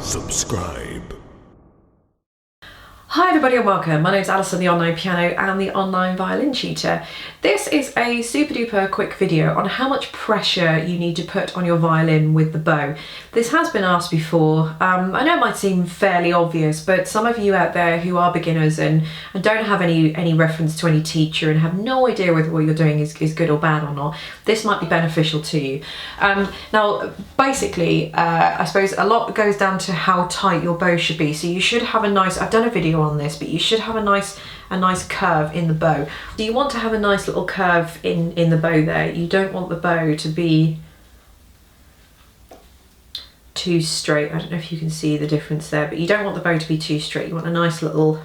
Subscribe. Hi everybody and welcome. My name is Alison, the online piano and the online violin tutor. This is a super duper quick video on how much pressure you need to put on your violin with the bow. This has been asked before. I know it might seem fairly obvious, but some of you out there who are beginners and don't have any reference to any teacher and have no idea whether what you're doing is good or bad or not, this might be beneficial to you. Now basically, I suppose a lot goes down to how tight your bow should be. So you should have a nice, I've done a video on this, but you should have a nice curve in the bow. So you want to have a nice little curve in the bow there. You don't want the bow to be too straight. I don't know if you can see the difference there, but you don't want the bow to be too straight. You want a nice little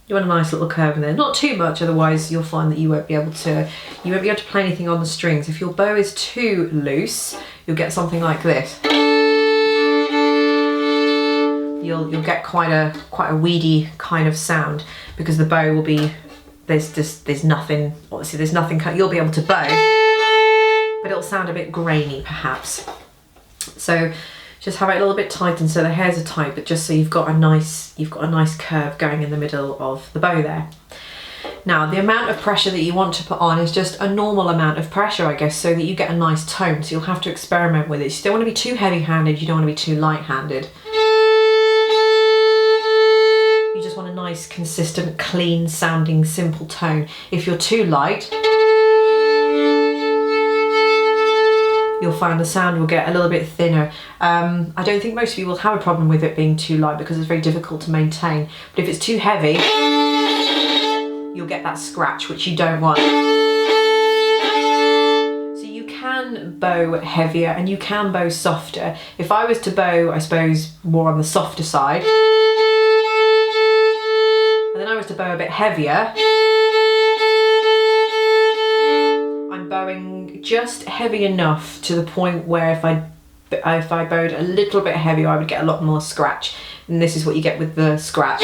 curve in there. Not too much, otherwise you'll find that you won't be able to play anything on the strings. If your bow is too loose, you'll get something like this. You'll get quite a weedy kind of sound because the bow will be, there's nothing, obviously there's nothing, you'll be able to bow, but it'll sound a bit grainy perhaps. So just have it a little bit tightened so the hairs are tight, but just so you've got a nice curve going in the middle of the bow there. Now the amount of pressure that you want to put on is just a normal amount of pressure, I guess, so that you get a nice tone. So you'll have to experiment with it. You don't want to be too heavy-handed, you don't want to be too light-handed. You just want a nice, consistent, clean sounding, simple tone. If you're too light, you'll find the sound will get a little bit thinner. I don't think most of you will have a problem with it being too light because it's very difficult to maintain. But if it's too heavy, you'll get that scratch, which you don't want. So you can bow heavier and you can bow softer. If I was to bow, I suppose, more on the softer side, and then I was to bow a bit heavier, I'm bowing just heavy enough to the point where if I bowed a little bit heavier, I would get a lot more scratch. And this is what you get with the scratch.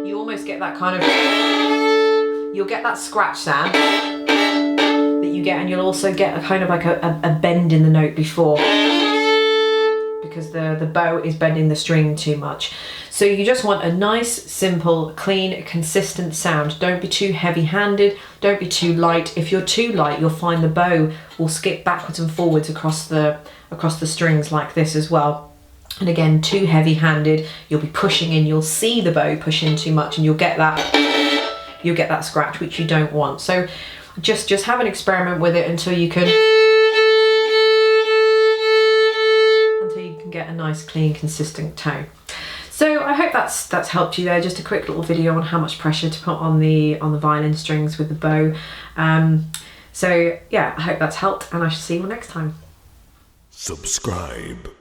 You almost get that kind of, you'll get that scratch sound that you get, and you'll also get a kind of like a bend in the note before, because the bow is bending the string too much. So you just want a nice, simple, clean, consistent sound. Don't be too heavy-handed, don't be too light. If you're too light, you'll find the bow will skip backwards and forwards across the strings like this as well. And again, too heavy-handed, you'll be pushing in, you'll see the bow push in too much and you'll get that scratch, which you don't want. So just have an experiment with it until you can get a nice, clean, consistent tone. So I hope that's helped you there. Just a quick little video on how much pressure to put on the violin strings with the bow. So yeah, I hope that's helped, and I shall see you all next time. Subscribe.